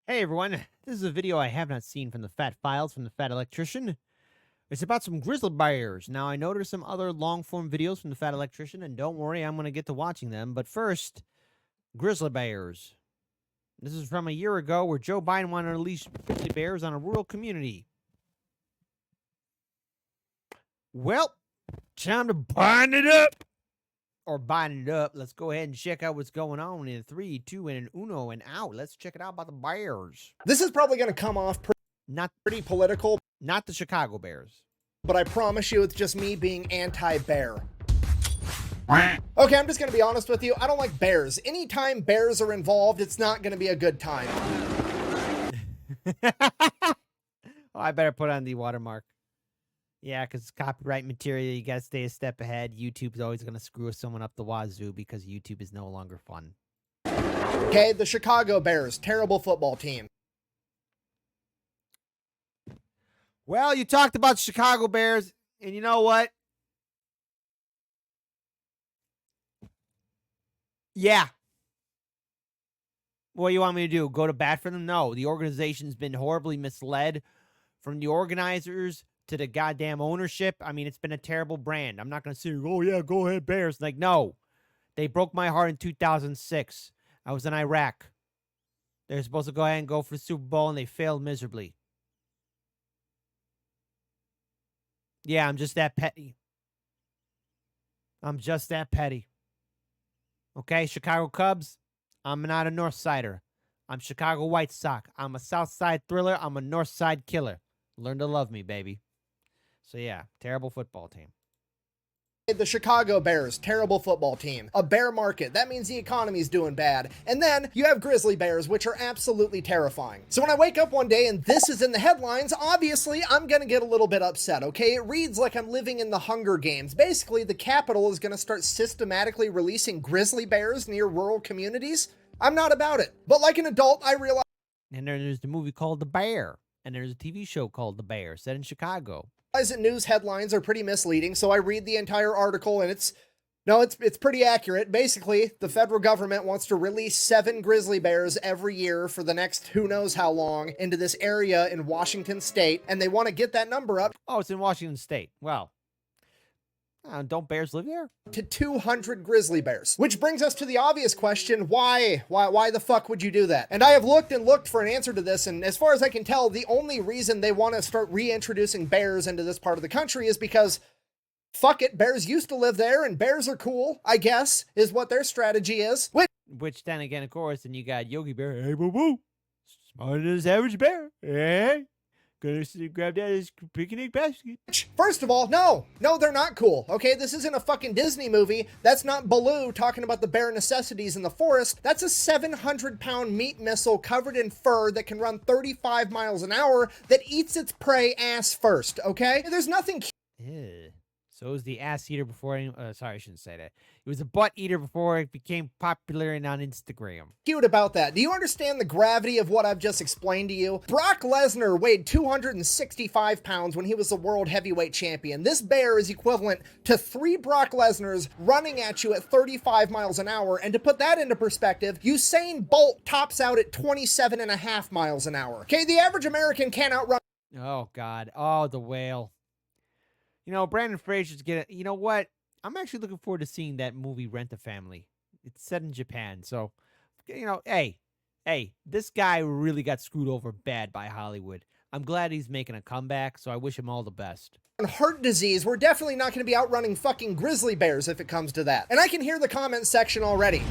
Hey everyone, this is a video I have not seen from the Fat Files from the Fat Electrician. It's about some grizzly bears. Now, I know there's some other long form videos from the Fat Electrician, and don't worry, I'm going to get to watching them. But first, grizzly bears. This is from a year ago where Joe Biden wanted to unleash grizzly bears on a rural community. Well, time to bind it up. Or bind it up. Let's go ahead and check out what's going on in 3, 2, and an uno and out. Let's check it out about the Bears. This is probably going to come off pretty political, Not the Chicago Bears. but I promise you it's just me being anti-bear. Okay, I'm just going to be honest with you. I don't like bears. Anytime bears are involved, it's not going to be a good time. Oh, I better put on the watermark. Yeah, because copyright material, you got to stay a step ahead. YouTube's always going to screw someone up the wazoo because YouTube is no longer fun. Okay, the Chicago Bears, terrible football team. Well, you talked about Chicago Bears, and you know what? Yeah. What do you want me to do? Go to bat for them? No, the organization's been horribly misled from the organizers to the goddamn ownership. I mean, it's been a terrible brand. I'm not going to say, oh, yeah, go ahead, Bears. Like, no. They broke my heart in 2006. I was in Iraq. They were supposed to go ahead and go for the Super Bowl, and they failed miserably. Yeah, I'm just that petty. I'm just that petty. Okay, Chicago Cubs, I'm not a North Sider. I'm Chicago White Sox. I'm a South Side thriller. I'm a North Side killer. Learn to love me, baby. So yeah, terrible football team. The Chicago Bears, terrible football team. A bear market, that means the economy's doing bad. And then you have grizzly bears, which are absolutely terrifying. So when I wake up one day and this is in the headlines, obviously I'm gonna get a little bit upset, okay? It reads like I'm living in the Hunger Games. Basically, the Capitol is gonna start systematically releasing grizzly bears near rural communities. I'm not about it. But like an adult, I realize. And then there's the movie called The Bear. And there's a TV show called The Bear, set in Chicago. That news headlines are pretty misleading, so I read the entire article and it's pretty accurate. Basically, the federal government wants to release 7 grizzly bears every year for the next who knows how long into this area in Washington state, and they want to get that number up Oh, it's in Washington State. Well, don't bears live there? to 200 grizzly bears. Which brings us to the obvious question, why the fuck would you do that? And I have looked and looked for an answer to this, and as far as I can tell, the only reason they want to start reintroducing bears into this part of the country is because fuck it, bears used to live there and bears are cool, I guess, is what their strategy is. Which then again, of course, then you got Yogi Bear. Hey, boo boo. Smarter than this average bear. Hey. Gonna grab that as picnic basket. First of all, no, they're not cool. Okay, this isn't a fucking Disney movie. That's not Baloo talking about the bare necessities in the forest. That's a 700-pound meat missile covered in fur that can run 35 miles an hour that eats its prey ass first, okay? There's nothing Ew. So it was the ass eater before sorry, I shouldn't say that. It was a butt eater before it became popular and on Instagram. cute about that. Do you understand the gravity of what I've just explained to you? Brock Lesnar weighed 265 pounds when he was the world heavyweight champion. This bear is equivalent to 3 Brock Lesnars running at you at 35 miles an hour. And to put that into perspective, Usain Bolt tops out at 27.5 miles an hour. Okay, the average American can't outrun. Oh, God. Oh, the whale. You know, Brandon Fraser's getting... You know what? I'm actually looking forward to seeing that movie Rent a Family. It's set in Japan, so... You know, hey, this guy really got screwed over bad by Hollywood. I'm glad he's making a comeback, so I wish him all the best. Heart disease, we're definitely not going to be outrunning fucking grizzly bears if it comes to that. And I can hear the comment section already.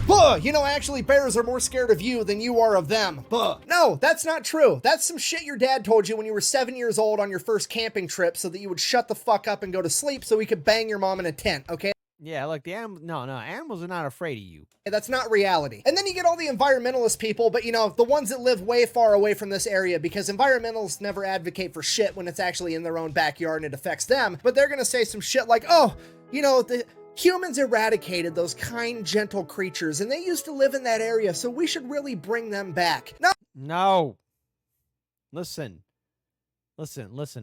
Buh, you know, actually bears are more scared of you than you are of them. Buh. No, that's not true. That's some shit your dad told you when you were 7 years old on your first camping trip so that you would shut the fuck up and go to sleep so he could bang your mom in a tent, okay? Yeah, look, the animals... No, animals are not afraid of you. That's not reality. And then you get all the environmentalist people, but you know, the ones that live way far away from this area, because environmentalists never advocate for shit when it's actually in their own backyard and it affects them. But they're gonna say some shit like, oh, you know, the humans eradicated those kind, gentle creatures, and they used to live in that area, so we should really bring them back. No. Listen,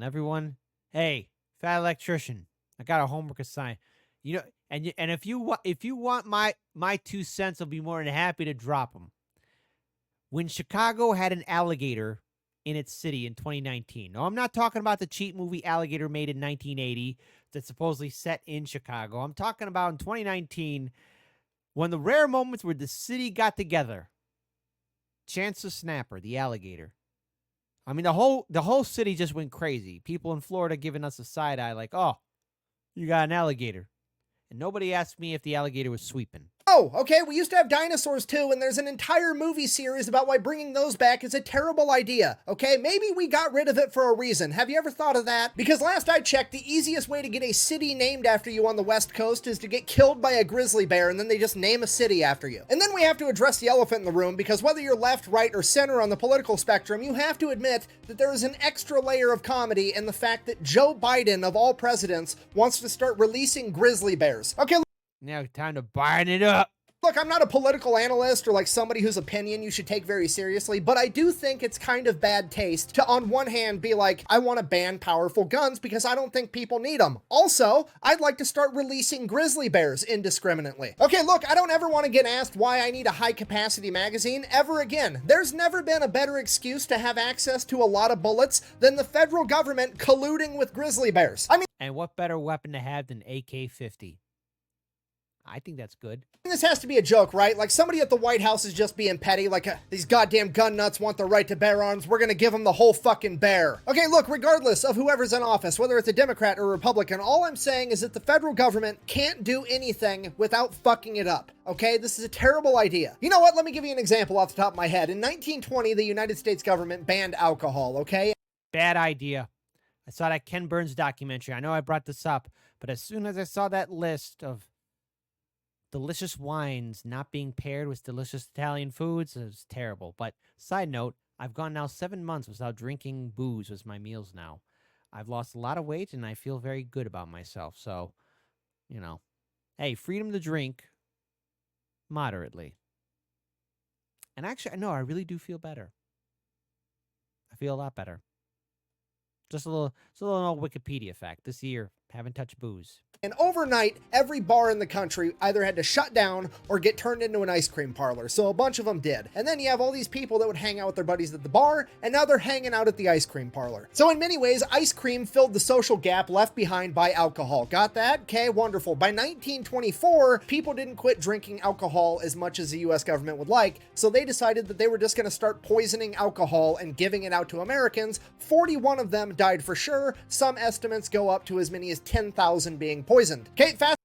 everyone. Hey, Fat Electrician, I got a homework assignment. You know, and if you want my 2 cents, I'll be more than happy to drop them. when Chicago had an alligator in its city in 2019. No, I'm not talking about the cheap movie Alligator made in 1980 that's supposedly set in Chicago. I'm talking about in 2019 when the rare moments where the city got together. Chance the Snapper, the alligator. I mean, the whole city just went crazy. People in Florida giving us a side eye like, oh, you got an alligator. And nobody asked me if the alligator was sweeping. Oh, okay, we used to have dinosaurs too, and there's an entire movie series about why bringing those back is a terrible idea, okay? Maybe we got rid of it for a reason. Have you ever thought of that? Because last I checked, the easiest way to get a city named after you on the West Coast is to get killed by a grizzly bear, and then they just name a city after you. And then we have to address the elephant in the room, because whether you're left, right, or center on the political spectrum, you have to admit that there is an extra layer of comedy in the fact that Joe Biden, of all presidents, wants to start releasing grizzly bears. Okay, Now, time to burn it up. look, I'm not a political analyst or like somebody whose opinion you should take very seriously, but I do think it's kind of bad taste to, on one hand, be like, I want to ban powerful guns because I don't think people need them. Also, I'd like to start releasing grizzly bears indiscriminately. Okay, look, I don't ever want to get asked why I need a high-capacity magazine ever again. There's never been a better excuse to have access to a lot of bullets than the federal government colluding with grizzly bears. I mean, And what better weapon to have than AK-50? I think that's good. this has to be a joke, right? Like somebody at the White House is just being petty, like these goddamn gun nuts want the right to bear arms. We're gonna give them the whole fucking bear. Okay, look, regardless of whoever's in office, whether it's a Democrat or a Republican, all I'm saying is that the federal government can't do anything without fucking it up. Okay, this is a terrible idea. You know what? Let me give you an example off the top of my head. In 1920, the United States government banned alcohol, okay? Bad idea. I saw that Ken Burns documentary. I know I brought this up, but as soon as I saw that list of delicious wines not being paired with delicious Italian foods, it was terrible. But side note, I've gone now 7 months without drinking booze with my meals now. I've lost a lot of weight and I feel very good about myself. So, you know, hey, freedom to drink moderately. And actually, no, I really do feel better. I feel a lot better. Just a little Wikipedia fact. This year, haven't touched booze. And overnight, every bar in the country either had to shut down or get turned into an ice cream parlor. So a bunch of them did. And then you have all these people that would hang out with their buddies at the bar, and now they're hanging out at the ice cream parlor. So in many ways, ice cream filled the social gap left behind by alcohol. Got that? Okay, wonderful. By 1924, people didn't quit drinking alcohol as much as the US government would like, so they decided that they were just going to start poisoning alcohol and giving it out to Americans. 41 of them died for sure. Some estimates go up to as many as 10,000 being poisoned. Okay, fast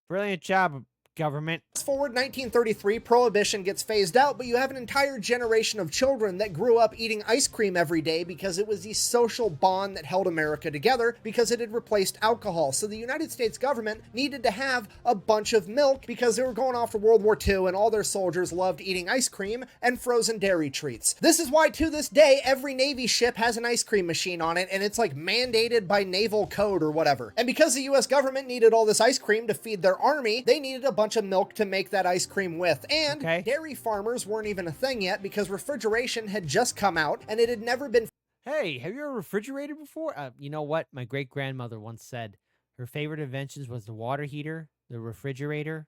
Brilliant job, government. forward 1933, Prohibition gets phased out, but you have an entire generation of children that grew up eating ice cream every day because it was the social bond that held America together because it had replaced alcohol. So the United States government needed to have a bunch of milk because they were going off to World War II and all their soldiers loved eating ice cream and frozen dairy treats. This is why to this day, every Navy ship has an ice cream machine on it and it's like mandated by naval code or whatever. And because the US government needed all this ice cream to feed their army, they needed a bunch of milk to make that ice cream with. And dairy farmers weren't even a thing yet because refrigeration had just come out and it had never been. Hey, have you ever refrigerated before? You know what? My great-grandmother once said her favorite inventions was the water heater, the refrigerator,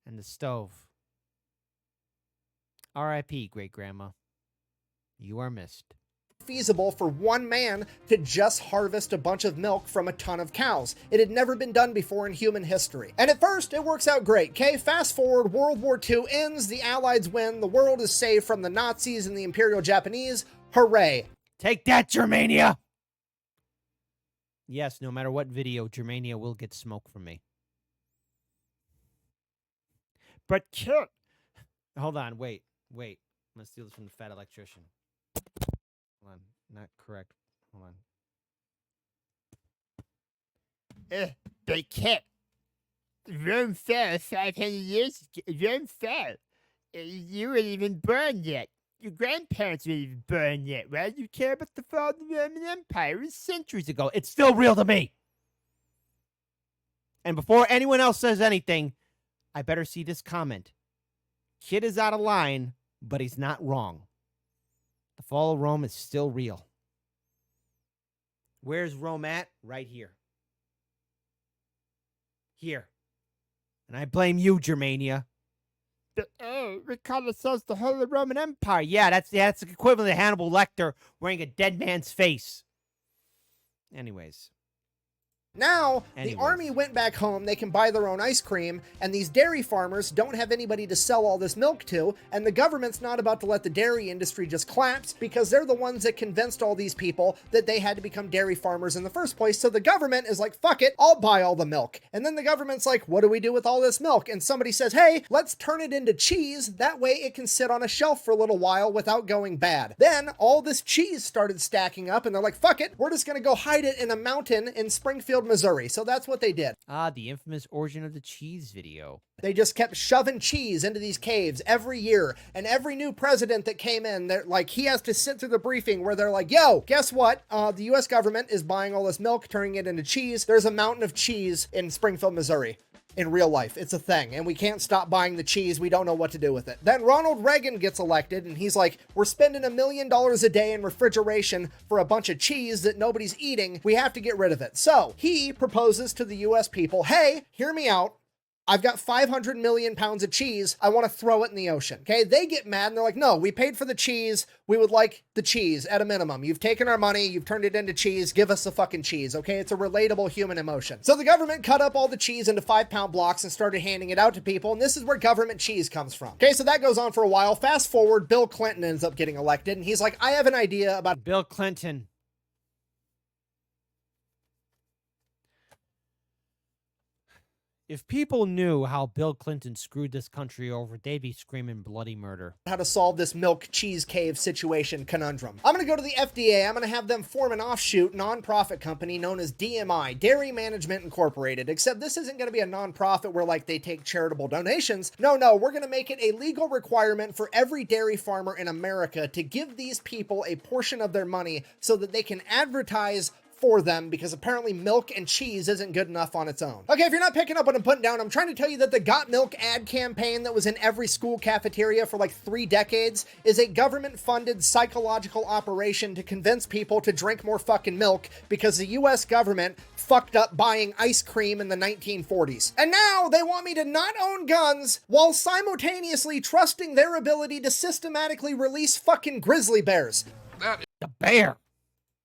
and the stove. R.I.P., great-grandma. You are missed. Feasible for one man to just harvest a bunch of milk from a ton of cows. It had never been done before in human history. And at first, it works out great, okay? Fast forward, World War II ends, the Allies win, the world is saved from the Nazis and the Imperial Japanese. Hooray. Take that, Germania! Yes, no matter what video, Germania will get smoke from me. But Kit... Hold on, wait. I'm gonna steal this from the fat electrician. Hold on, not correct. Hold on. But Kit, Rome fell 500 years ago. Rome fell. You weren't even born yet. Your grandparents weren't even born yet, right? You care about the fall of the Roman Empire centuries ago. It's still real to me. And before anyone else says anything, I better see this comment. Kid is out of line, but he's not wrong. The fall of Rome is still real. Where's Rome at? Right here. Here. And I blame you, Germania. we call ourselves the Holy Roman Empire. Yeah, that's equivalent to Hannibal Lecter wearing a dead man's face. Anyways. Now, the army went back home, they can buy their own ice cream, and these dairy farmers don't have anybody to sell all this milk to, and the government's not about to let the dairy industry just collapse because they're the ones that convinced all these people that they had to become dairy farmers in the first place. So the government is like, fuck it, I'll buy all the milk. And then the government's like, what do we do with all this milk? And somebody says, hey, let's turn it into cheese. That way it can sit on a shelf for a little while without going bad. Then all this cheese started stacking up, and they're like, fuck it, we're just gonna go hide it in a mountain in Springfield, Missouri. So that's what they did. The infamous origin of the cheese video. They just kept shoving cheese into these caves every year. And every new president that came in, they're like, he has to sit through the briefing where they're like, yo, guess what? The US government is buying all this milk, turning it into cheese. There's a mountain of cheese in Springfield, Missouri. In real life, it's a thing, and we can't stop buying the cheese. We don't know what to do with it. Then Ronald Reagan gets elected, and he's like, we're spending $1 million a day in refrigeration for a bunch of cheese that nobody's eating. We have to get rid of it. So he proposes to the US people, hey, hear me out. I've got 500 million pounds of cheese. I want to throw it in the ocean. Okay, they get mad and they're like, no, we paid for the cheese. We would like the cheese at a minimum. You've taken our money. You've turned it into cheese. Give us the fucking cheese. Okay, it's a relatable human emotion. So the government cut up all the cheese into 5-pound blocks and started handing it out to people. And this is where government cheese comes from. Okay, so that goes on for a while. Fast forward, Bill Clinton ends up getting elected. And he's like, I have an idea about Bill Clinton. If people knew how Bill Clinton screwed this country over, they'd be screaming bloody murder. How to solve this milk cheese cave situation conundrum. I'm going to go to the FDA. I'm going to have them form an offshoot nonprofit company known as DMI, Dairy Management Incorporated. Except this isn't going to be a nonprofit where like they take charitable donations. No, we're going to make it a legal requirement for every dairy farmer in America to give these people a portion of their money so that they can advertise for them, because apparently milk and cheese isn't good enough on its own. Okay, if you're not picking up what I'm putting down, I'm trying to tell you that the Got Milk ad campaign that was in every school cafeteria for like 3 decades is a government-funded psychological operation to convince people to drink more fucking milk because the US government fucked up buying ice cream in the 1940s. And now they want me to not own guns while simultaneously trusting their ability to systematically release fucking grizzly bears. That The bear.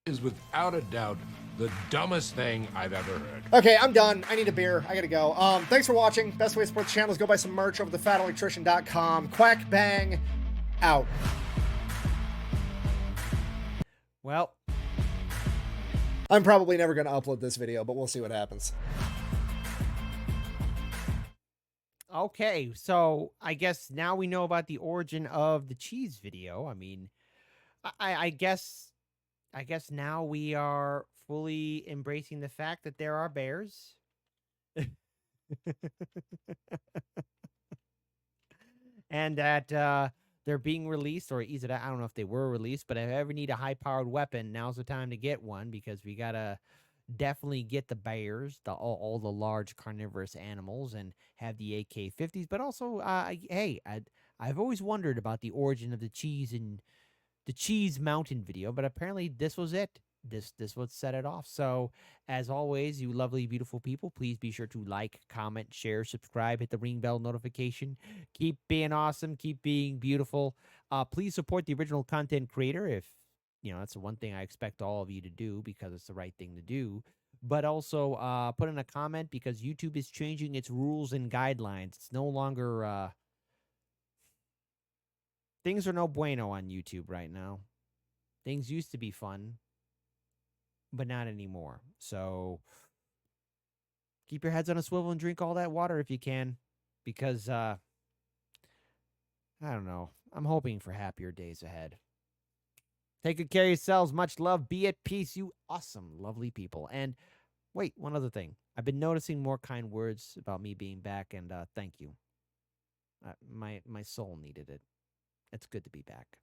is without a doubt the dumbest thing I've ever heard. Okay, I'm done. I need a beer. I gotta go. Thanks for watching. Best way to support the channel is go buy some merch over thefatelectrician.com. Quack bang out. Well, I'm probably never gonna upload this video, but we'll see what happens. okay, so I guess now we know about the origin of the cheese video. I mean, I guess now we are fully embracing the fact that there are bears. And that they're being released, or is it, I don't know if they were released, but if I ever need a high-powered weapon, now's the time to get one, because we gotta definitely get the bears, all the large carnivorous animals, and have the AK-50s. But also, hey, I've always wondered about the origin of the cheese and the Cheese Mountain video, but apparently this was it. This what set it off. So, as always, you lovely, beautiful people, please be sure to like, comment, share, subscribe, hit the ring bell notification. Keep being awesome. Keep being beautiful. Please support the original content creator. If, that's the one thing I expect all of you to do, because it's the right thing to do. But also, put in a comment, because YouTube is changing its rules and guidelines. It's no longer... Things are no bueno on YouTube right now. Things used to be fun, but not anymore. So keep your heads on a swivel and drink all that water if you can, because I don't know. I'm hoping for happier days ahead. Take good care of yourselves. Much love. Be at peace, you awesome, lovely people. And wait, one other thing. I've been noticing more kind words about me being back, and thank you. My soul needed it. It's good to be back.